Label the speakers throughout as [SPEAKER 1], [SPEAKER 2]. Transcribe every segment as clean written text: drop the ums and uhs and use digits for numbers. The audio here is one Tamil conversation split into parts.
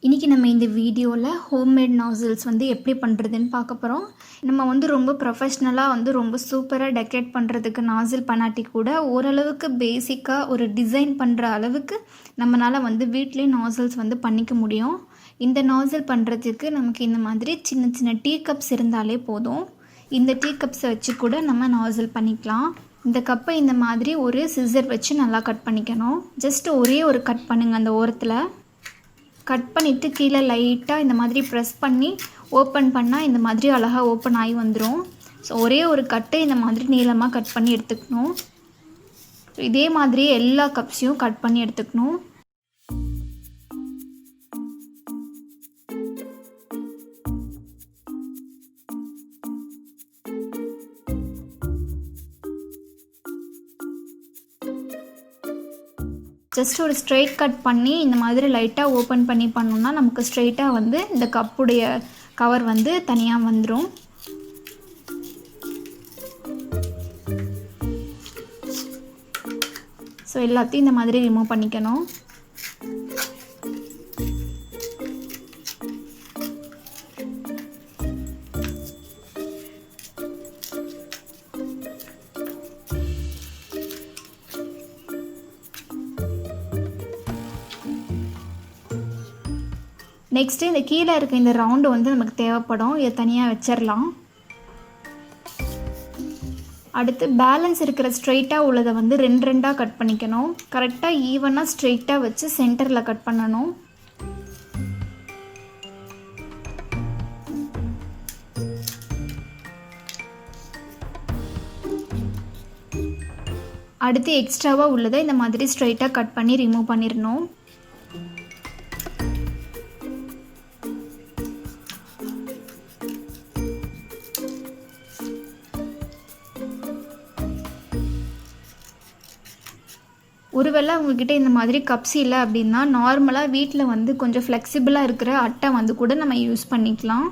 [SPEAKER 1] இன்றைக்கி நம்ம இந்த வீடியோவில் ஹோம்மேட் நாசில்ஸ் வந்து எப்படி பண்ணுறதுன்னு பார்க்க போகிறோம். நம்ம வந்து ரொம்ப ப்ரொஃபஷ்னலாக ரொம்ப சூப்பராக டெக்கரேட் பண்ணுறதுக்கு நாசில் பண்ணாட்டி கூட ஓரளவுக்கு பேசிக்காக ஒரு டிசைன் பண்ணுற அளவுக்கு நம்மளால் வீட்டிலே நாசில்ஸ் பண்ணிக்க முடியும். இந்த நாசில் பண்ணுறதுக்கு நமக்கு இந்த மாதிரி சின்ன சின்ன டீ கப்ஸ் இருந்தாலே போதும். இந்த டீ கப்ஸை வச்சு கூட நம்ம நாசில் பண்ணிக்கலாம். இந்த கப்பை இந்த மாதிரி ஒரு சிசர் வச்சு நல்லா கட் பண்ணிக்கணும். ஜஸ்ட் ஒரே ஒரு கட் பண்ணுங்கள். அந்த ஓரத்தில் கட் பண்ணிவிட்டு கீழே லைட்டாக இந்த மாதிரி ப்ரெஸ் பண்ணி ஓப்பன் பண்ணால் இந்த மாதிரி அழகாக ஓப்பன் ஆகி வந்துடும். ஸோ ஒரே ஒரு கட்டை இந்த மாதிரி நீளமாக கட் பண்ணி எடுத்துக்கணும். இதே மாதிரி எல்லா கப்ஸையும் கட் பண்ணி எடுத்துக்கணும். ஜஸ்ட் ஒரு ஸ்ட்ரெயிட் கட் பண்ணி இந்த மாதிரி லைட்டாக ஓப்பன் பண்ணி பண்ணோம்னா நமக்கு ஸ்ட்ரெயிட்டாக இந்த கப்புடைய கவர் தனியாக வந்துடும். ஸோ எல்லாத்தையும் இந்த மாதிரி ரிமூவ் பண்ணிக்கணும். நெக்ஸ்ட்டு இந்த கீழே இருக்க இந்த ரவுண்டு நமக்கு தேவைப்படும். இதை தனியாக வச்சிடலாம். அடுத்து பேலன்ஸ் இருக்கிற ஸ்ட்ரெயிட்டாக உள்ளதை ரெண்டு ரெண்டாக கட் பண்ணிக்கணும். கரெக்டாக ஈவனாக ஸ்ட்ரெயிட்டாக வச்சு சென்டரில் கட் பண்ணணும். அடுத்து எக்ஸ்ட்ராவாக உள்ளதை இந்த மாதிரி ஸ்ட்ரெயிட்டாக கட் பண்ணி ரிமூவ் பண்ணிடணும். ஒருவேளை உங்கள்கிட்ட இந்த மாதிரி கப்ஸ் இல்லை அப்படின்னா நார்மலாக வீட்டில் கொஞ்சம் ஃப்ளெக்சிபிளாக இருக்கிற அட்டை கூட நம்ம யூஸ் பண்ணிக்கலாம்.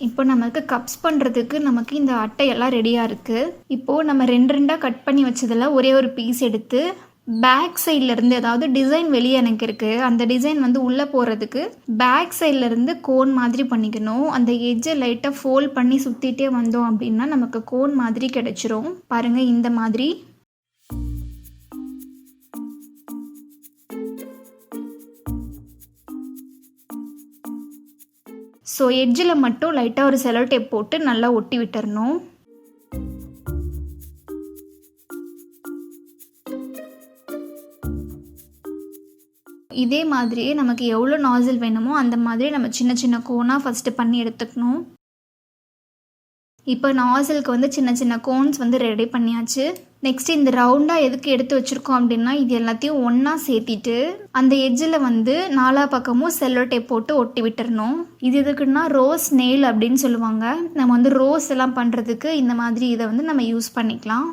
[SPEAKER 1] இப்போ நமக்கு கப்ஸ் பண்ணுறதுக்கு நமக்கு இந்த அட்டையெல்லாம் ரெடியாக இருக்குது. இப்போது நம்ம ரெண்டு ரெண்டாக கட் பண்ணி வச்சதில் ஒரே ஒரு பீஸ் எடுத்து பேக் சைட்லேருந்து, அதாவது டிசைன் வெளியே எனக்கு இருக்குது, அந்த டிசைன் உள்ளே போகிறதுக்கு பேக் சைட்லேருந்து கோன் மாதிரி பண்ணிக்கணும். அந்த எட்ஜை லைட்டாக ஃபோல்ட் பண்ணி சுற்றிட்டே வந்தோம் அப்படின்னா நமக்கு கோன் மாதிரி கிடச்சிரும். பாருங்கள், இந்த மாதிரி. ஸோ எட்ஜில் மட்டும் லைட்டாக ஒரு செலோ டேப் போட்டு நல்லா ஒட்டி விட்டுறணும். இதே மாதிரியே நமக்கு எவ்வளோ நாசில் வேணுமோ அந்த மாதிரி நம்ம சின்ன சின்ன கோனாக ஃபஸ்ட்டு பண்ணி எடுத்துக்கணும். இப்போ நாசிலுக்கு சின்ன சின்ன கோன்ஸ் ரெடி பண்ணியாச்சு. நெக்ஸ்ட் இந்த ரவுண்டாக எதுக்கு எடுத்து வச்சுருக்கோம் அப்படின்னா இது எல்லாத்தையும் ஒன்றா சேர்த்திட்டு அந்த எட்ஜில் நாலா பக்கமும் செல்லோ டேப் போட்டு ஒட்டி விட்டுறணும். இது எதுக்குன்னா ரோஸ் நெயில் அப்படின்னு சொல்லுவாங்க. நம்ம ரோஸ் எல்லாம் பண்ணுறதுக்கு இந்த மாதிரி இதை நம்ம யூஸ் பண்ணிக்கலாம்.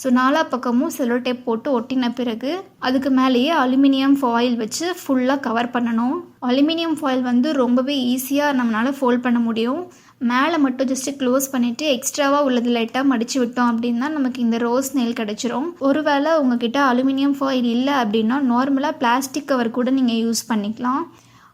[SPEAKER 1] ஸோ நாலா பக்கமும் செல்லோ டேப் போட்டு ஒட்டின பிறகு அதுக்கு மேலேயே அலுமினியம் ஃபாயில் வச்சு ஃபுல்லாக கவர் பண்ணணும். அலுமினியம் ஃபாயில் ரொம்பவே ஈஸியாக நம்மளால் ஃபோல்ட் பண்ண முடியும். மேலே மட்டும் ஜஸ்ட்டு க்ளோஸ் பண்ணிவிட்டு எக்ஸ்ட்ராவாக உள்ளது லைட்டாக மடித்து விட்டோம் அப்படின்னா நமக்கு இந்த ரோஸ் நெயில் கிடச்சிரும். ஒருவேளை உங்ககிட்ட அலுமினியம் ஃபாயில் இல்லை அப்படின்னா நார்மலாக பிளாஸ்டிக் கவர் கூட நீங்கள் யூஸ் பண்ணிக்கலாம்.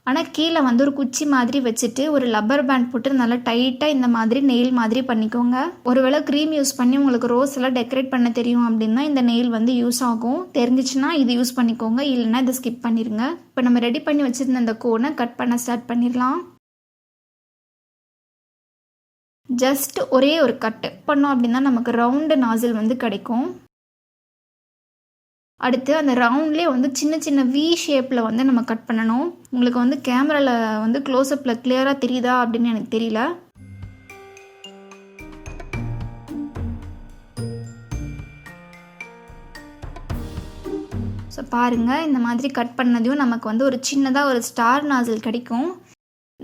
[SPEAKER 1] ஆனால் கீழே வந்து ஒரு குச்சி மாதிரி வச்சுட்டு ஒரு லப்பர் பேண்ட் போட்டு நல்லா டைட்டாக இந்த மாதிரி நெயில் மாதிரி பண்ணிக்கோங்க. ஒருவேளை க்ரீம் யூஸ் பண்ணி உங்களுக்கு ரோஸ் எல்லாம் டெக்கரேட் பண்ண தெரியும் அப்படின்னா இந்த நெயில் வந்து யூஸ் ஆகும். தெரிஞ்சிச்சுன்னா இது யூஸ் பண்ணிக்கோங்க, இல்லைன்னா இதை ஸ்கிப் பண்ணிடுங்க. இப்போ நம்ம ரெடி பண்ணி வச்சுருந்த அந்த கோனை கட் பண்ண ஸ்டார்ட் பண்ணிடலாம். ஜஸ்ட் ஒரே ஒரு கட் பண்ணோம் அப்படின்னா நமக்கு ரவுண்டு நாசில் வந்து கிடைக்கும். அடுத்து அந்த ரவுண்ட்லேயே வந்து சின்ன சின்ன வி ஷேப்பில் வந்து நம்ம கட் பண்ணணும். உங்களுக்கு வந்து கேமராவில் வந்து க்ளோஸ்அப்பில் கிளியராக தெரியுதா அப்படின்னு எனக்கு தெரியல. ஸோ பாருங்கள், இந்த மாதிரி கட் பண்ணதையும் நமக்கு வந்து ஒரு சின்னதாக ஒரு ஸ்டார் நாசில் கிடைக்கும்.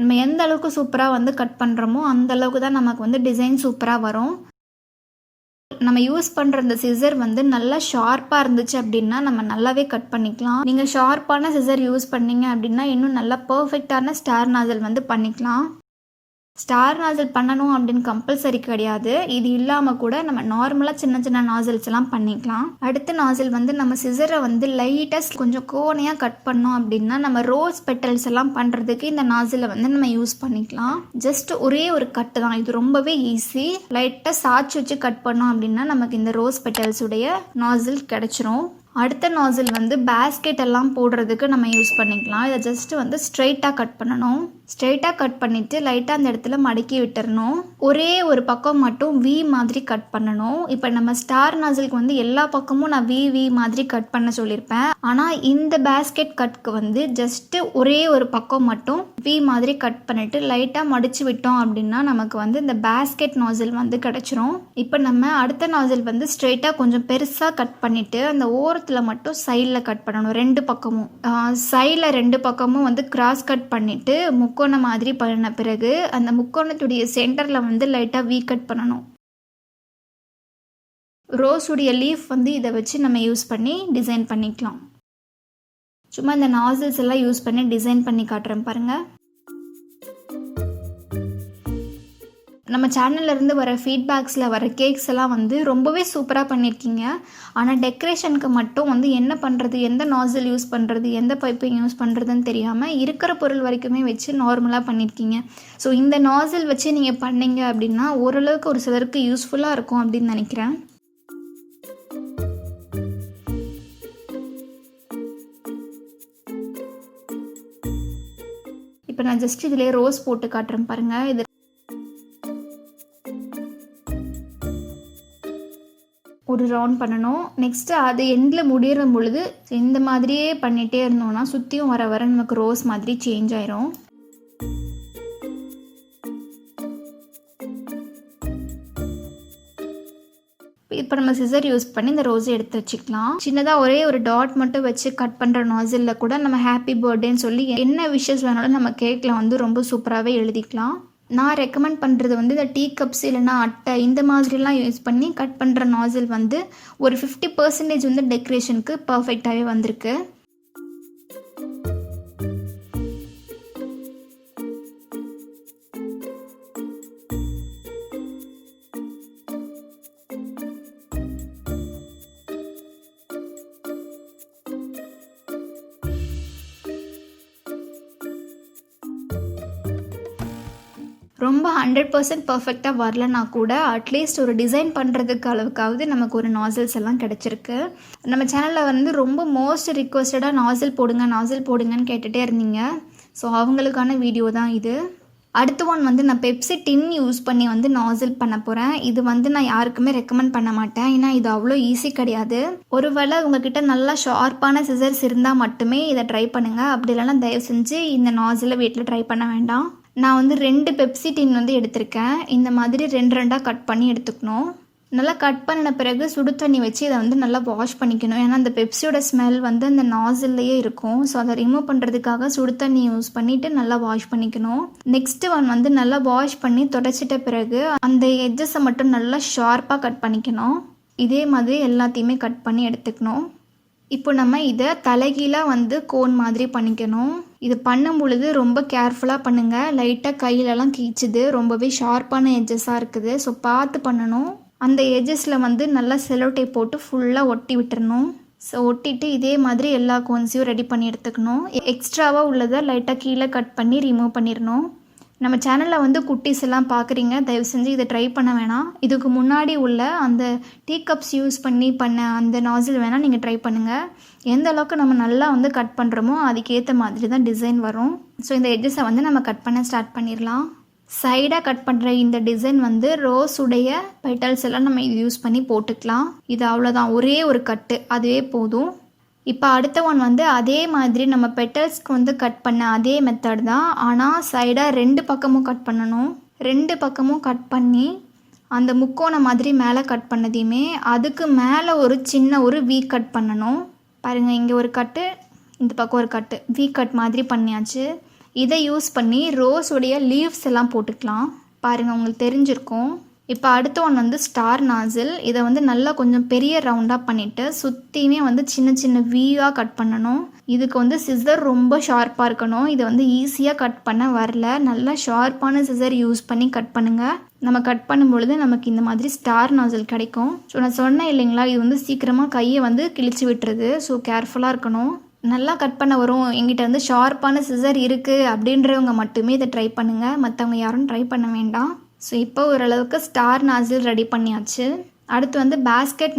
[SPEAKER 1] நம்ம எந்த அளவுக்கு சூப்பராக வந்து கட் பண்ணுறோமோ அந்த அளவுக்கு தான் நமக்கு வந்து டிசைன் சூப்பராக வரும். நம்ம யூஸ் பண்ணுற இந்த சிசர் வந்து நல்லா ஷார்ப்பாக இருந்துச்சு அப்படின்னா நம்ம நல்லாவே கட் பண்ணிக்கலாம். நீங்கள் ஷார்ப்பான சிசர் யூஸ் பண்ணீங்க அப்படின்னா இன்னும் நல்லா பர்ஃபெக்டான ஸ்டார் நாசல் வந்து பண்ணிக்கலாம். ஸ்டார் நாசில் பண்ணணும் அப்படின்னு கம்பல்சரி கிடையாது. இது இல்லாமல் கூட நம்ம நார்மலாக சின்ன சின்ன நாசில்ஸ் எல்லாம் பண்ணிக்கலாம். அடுத்த நாசில் வந்து நம்ம சிசரை வந்து லைட்டாக கொஞ்சம் கோணையாக கட் பண்ணோம் அப்படின்னா நம்ம ரோஸ் பெட்டல்ஸ் எல்லாம் பண்ணுறதுக்கு இந்த நாசிலை வந்து நம்ம யூஸ் பண்ணிக்கலாம். ஜஸ்ட் ஒரே ஒரு கட்டு தான், இது ரொம்பவே ஈஸி. லைட்டாக சாய்ச்சி வச்சு கட் பண்ணோம் அப்படின்னா நமக்கு இந்த ரோஸ் பெட்டல்ஸ் உடைய நாசில் கிடைச்சிரும். அடுத்த நாசில் வந்து பேஸ்கெட் எல்லாம் போடுறதுக்கு நம்ம யூஸ் பண்ணிக்கலாம். இதை ஜஸ்ட் வந்து ஸ்ட்ரைட்டாக கட் பண்ணணும். ஸ்ட்ரைட்டாக கட் பண்ணிவிட்டு லைட்டாக அந்த இடத்துல மடக்கி விட்டுறணும். ஒரே ஒரு பக்கம் மட்டும் வி மாதிரி கட் பண்ணணும். இப்போ நம்ம ஸ்டார் நாசிலுக்கு வந்து எல்லா பக்கமும் நான் வி மாதிரி கட் பண்ண சொல்லியிருப்பேன். ஆனால் இந்த பேஸ்கெட் கட்க்கு வந்து ஜஸ்ட்டு ஒரே ஒரு பக்கம் மட்டும் வி மாதிரி கட் பண்ணிவிட்டு லைட்டாக மடித்து விட்டோம் அப்படின்னா நமக்கு வந்து இந்த பேஸ்கெட் நாசில் வந்து கிடச்சிரும். இப்போ நம்ம அடுத்த நாசில் வந்து ஸ்ட்ரைட்டாக கொஞ்சம் பெருசாக கட் பண்ணிவிட்டு அந்த ஓரத்தில் மட்டும் சைடில் கட் பண்ணணும். ரெண்டு பக்கமும் சைடில் ரெண்டு பக்கமும் வந்து கிராஸ் கட் பண்ணிவிட்டு முக்கோண மாதிரி பண்ண பிறகு அந்த முக்கோணத்துடைய சென்டரில் வந்து லைட்டாக வீ கட் பண்ணணும். ரோஸுடைய லீஃப் வந்து இதை வச்சு நம்ம யூஸ் பண்ணி டிசைன் பண்ணிக்கலாம். சும்மா இந்த நாசில்ஸ் எல்லாம் யூஸ் பண்ணி டிசைன் பண்ணி காட்டுறேன் பாருங்கள். நம்ம சேனல்லேருந்து வர ஃபீட்பேக்ஸில் வர கேக்ஸ் எல்லாம் வந்து ரொம்பவே சூப்பராக பண்ணியிருக்கீங்க. ஆனால் டெக்கரேஷனுக்கு மட்டும் வந்து என்ன பண்ணுறது, எந்த நாசில் யூஸ் பண்ணுறது, எந்த பைப்பிங் யூஸ் பண்ணுறதுன்னு தெரியாமல் இருக்கிற பொருள் வரைக்குமே வச்சு நார்மலாக பண்ணியிருக்கீங்க. ஸோ இந்த நாசில் வச்சு நீங்கள் பண்ணீங்க அப்படின்னா ஓரளவுக்கு ஒரு சிலருக்கு யூஸ்ஃபுல்லாக இருக்கும் அப்படின்னு நினைக்கிறேன். இப்போ நான் ஜஸ்ட் இதிலே ரோஸ் போட்டு காட்டுறேன் பாருங்கள். இது ஒரு ரவுண்ட் பண்ணணும். நெக்ஸ்ட்டு அது எண்டில் முடிகிற பொழுது இந்த மாதிரியே பண்ணிகிட்டே இருந்தோம்னா சுற்றியும் வர வர நமக்கு ரோஸ் மாதிரி சேஞ்ச் ஆயிரும். இப்போ நம்ம சிசர் யூஸ் பண்ணி இந்த ரோஸை எடுத்து வச்சுக்கலாம். சின்னதாக ஒரே ஒரு டாட் மட்டும் வச்சு கட் பண்ணுற நாசிலில் கூட நம்ம ஹாப்பி பர்த்டேன்னு சொல்லி என்ன விஷஸ் வேணாலும் நம்ம கேக்கில் வந்து ரொம்ப சூப்பராகவே எழுதிக்கலாம். நான் ரெக்கமெண்ட் பண்ணுறது வந்து இந்த டீ கப்ஸ் இல்லைனா அட்டை இந்த மாதிரிலாம் யூஸ் பண்ணி கட் பண்ணுற நாசில் வந்து ஒரு 50% வந்து டெக்கரேஷனுக்கு பர்ஃபெக்டாகவே வந்திருக்கு. ரொம்ப 100% பர்ஃபெக்டாக வரலனா கூட அட்லீஸ்ட் ஒரு டிசைன் பண்ணுறதுக்கு அளவுக்காவது நமக்கு ஒரு நாசில்ஸ் எல்லாம் கிடச்சிருக்கு. நம்ம சேனலில் வந்து ரொம்ப மோஸ்ட் ரிக்வஸ்டடாக நாசில் போடுங்கன்னு கேட்டுகிட்டே இருந்தீங்க. ஸோ அவங்களுக்கான வீடியோ தான் இது. அடுத்த ஒன் வந்து நான் பெப்சி டின் யூஸ் பண்ணி வந்து நாசில் பண்ண போகிறேன். இது வந்து நான் யாருக்குமே ரெக்கமெண்ட் பண்ண மாட்டேன், ஏன்னா இது அவ்வளோ ஈஸி கிடையாது. ஒருவேளை உங்ககிட்ட நல்லா ஷார்ப்பான சிசர்ஸ் இருந்தால் மட்டுமே இதை ட்ரை பண்ணுங்கள். அப்படி இல்லைனா தயவு செஞ்சு இந்த நாசிலை வீட்டில் ட்ரை பண்ண வேண்டாம். நான் வந்து 2 பெப்சி டின் வந்து எடுத்திருக்கேன். இந்த மாதிரி 2 கட் பண்ணி எடுத்துக்கணும். நல்லா கட் பண்ணின பிறகு சுடு தண்ணி வச்சு இதை வந்து நல்லா வாஷ் பண்ணிக்கணும். ஏன்னா அந்த பெப்சியோட ஸ்மெல் வந்து அந்த நாசில்லையே இருக்கும். ஸோ அதை ரிமூவ் பண்ணுறதுக்காக சுடு தண்ணி யூஸ் பண்ணிவிட்டு நல்லா வாஷ் பண்ணிக்கணும். நெக்ஸ்ட்டு ஒன் வந்து நல்லா வாஷ் பண்ணி தொடச்சிட்ட பிறகு அந்த எட்ஜஸை மட்டும் நல்லா ஷார்ப்பாக கட் பண்ணிக்கணும். இதே மாதிரி எல்லாத்தையுமே கட் பண்ணி எடுத்துக்கணும். இப்போ நம்ம இதை தலைகீழாக வந்து கோன் மாதிரி பண்ணிக்கணும். இது பண்ணும் பொழுது ரொம்ப கேர்ஃபுல்லாக பண்ணுங்கள். லைட்டாக கையிலலாம் கீச்சுது, ரொம்பவே ஷார்ப்பான எட்ஜஸாக இருக்குது. ஸோ பார்த்து பண்ணணும். அந்த எட்ஜஸில் வந்து நல்லா செலோ டேப் போட்டு ஃபுல்லாக ஒட்டி விட்டுறணும். ஸோ ஒட்டிட்டு இதே மாதிரி எல்லா கோன்ஸையும் ரெடி பண்ணி எடுத்துக்கணும். எக்ஸ்ட்ராவாக உள்ளதை லைட்டாக கீழே கட் பண்ணி ரிமூவ் பண்ணிடணும். நம்ம சேனலில் வந்து குட்டீஸ் எல்லாம் பார்க்குறீங்க, தயவு செஞ்சு இதை ட்ரை பண்ண வேணாம். இதுக்கு முன்னாடி உள்ள அந்த டீ கப்ஸ் யூஸ் பண்ண அந்த நாசில் வேணால் நீங்கள் ட்ரை பண்ணுங்கள். எந்த அளவுக்கு நம்ம நல்லா வந்து கட் பண்ணுறோமோ அதுக்கேற்ற மாதிரி தான் டிசைன் வரும். ஸோ இந்த எட்ஜஸை வந்து நம்ம கட் பண்ண ஸ்டார்ட் பண்ணிடலாம். சைடாக கட் பண்ணுற இந்த டிசைன் வந்து ரோஸ் உடைய பெட்டல்ஸ் எல்லாம் நம்ம இது யூஸ் பண்ணி போட்டுக்கலாம். இது அவ்வளோதான், ஒரே ஒரு கட்டு அதுவே போதும். இப்போ அடுத்த ஒன் வந்து அதே மாதிரி நம்ம பெட்டல்ஸ்க்கு வந்து கட் பண்ண அதே மெத்தட் தான். ஆனால் சைடாக 2 பக்கமும் கட் பண்ணணும். 2 பக்கமும் கட் பண்ணி அந்த முக்கோணம் மாதிரி மேலே கட் பண்ணதையுமே அதுக்கு மேலே ஒரு சின்ன ஒரு வீ கட் பண்ணணும். பாருங்கள், இங்கே ஒரு கட்டு, இந்த பக்கம் ஒரு கட்டு, வீ கட் மாதிரி பண்ணியாச்சு. இதை யூஸ் பண்ணி ரோஸ் உடைய லீவ்ஸ் எல்லாம் போட்டுக்கலாம். பாருங்கள், உங்களுக்கு தெரிஞ்சிருக்கும். இப்போ அடுத்த ஒன் வந்து ஸ்டார் நாசில். இதை வந்து நல்லா கொஞ்சம் பெரிய ரவுண்டாக பண்ணிவிட்டு சுற்றியுமே வந்து சின்ன சின்ன வீவாக கட் பண்ணணும். இதுக்கு வந்து சிசர் ரொம்ப ஷார்ப்பாக இருக்கணும். இதை வந்து ஈஸியாக கட் பண்ண வரல. நல்லா ஷார்ப்பான சிசர் யூஸ் பண்ணி கட் பண்ணுங்கள். நம்ம கட் பண்ணும்பொழுது நமக்கு இந்த மாதிரி ஸ்டார் நாசில் கிடைக்கும். ஸோ நான் சொன்னேன் இல்லைங்களா, இது வந்து சீக்கிரமாக கையை வந்து கிழிச்சு விட்டுருது. ஸோ கேர்ஃபுல்லாக இருக்கணும். நல்லா கட் பண்ண வரும், எங்கிட்ட வந்து ஷார்ப்பான சிசர் இருக்குது அப்படின்றவங்க மட்டுமே இதை ட்ரை பண்ணுங்கள். மற்றவங்க யாரும் ட்ரை பண்ண வேண்டாம். ஸோ இப்போ ஓரளவுக்கு ஸ்டார் நாசில் ரெடி பண்ணியாச்சு. அடுத்து வந்து பேஸ்கெட்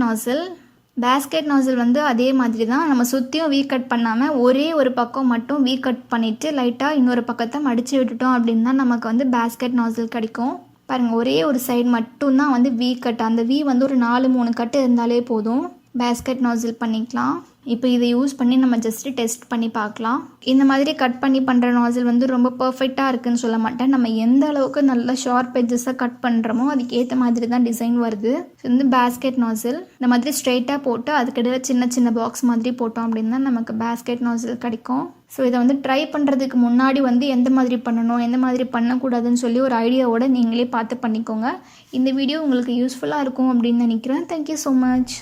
[SPEAKER 1] நாசில் வந்து அதே மாதிரி தான். நம்ம சுற்றியும் வீ கட் பண்ணாமல் ஒரே ஒரு பக்கம் மட்டும் வீ கட் பண்ணிவிட்டு லைட்டாக இன்னொரு பக்கத்தை மடித்து விட்டுட்டோம் அப்படின்னு தான் நமக்கு வந்து பேஸ்கெட் நாசில் கிடைக்கும். பாருங்கள், ஒரே ஒரு சைடு மட்டும்தான் வந்து வீ கட். அந்த வீ வந்து ஒரு 4-3 கட்டு இருந்தாலே போதும். பேஸ்கெட் நாசில் பண்ணிக்கலாம். இப்போ இதை யூஸ் பண்ணி நம்ம ஜஸ்ட்டு டெஸ்ட் பண்ணி பார்க்கலாம். இந்த மாதிரி கட் பண்ணி பண்ணுற நாசில் வந்து ரொம்ப பர்ஃபெக்டாக இருக்குதுன்னு சொல்ல மாட்டேன். நம்ம எந்த அளவுக்கு நல்லா ஷார்ப் எட்ஜஸாக கட் பண்ணுறோமோ அதுக்கு ஏற்ற மாதிரி தான் டிசைன் வருது. இது வந்து பேஸ்கெட் நாசில் இந்த மாதிரி ஸ்ட்ரெயிட்டாக போட்டு அதுக்கிடையில் சின்ன சின்ன பாக்ஸ் மாதிரி போட்டோம் அப்படின்னு தான் நமக்கு பேஸ்கெட் நாசில் கிடைக்கும். ஸோ இதை வந்து ட்ரை பண்ணுறதுக்கு முன்னாடி வந்து எந்த மாதிரி பண்ணணும், எந்த மாதிரி பண்ணக்கூடாதுன்னு சொல்லி ஒரு ஐடியாவோடு நீங்களே பார்த்து பண்ணிக்கோங்க. இந்த வீடியோ உங்களுக்கு யூஸ்ஃபுல்லாக இருக்கும் அப்படின்னு நினைக்கிறேன். Thank you so much.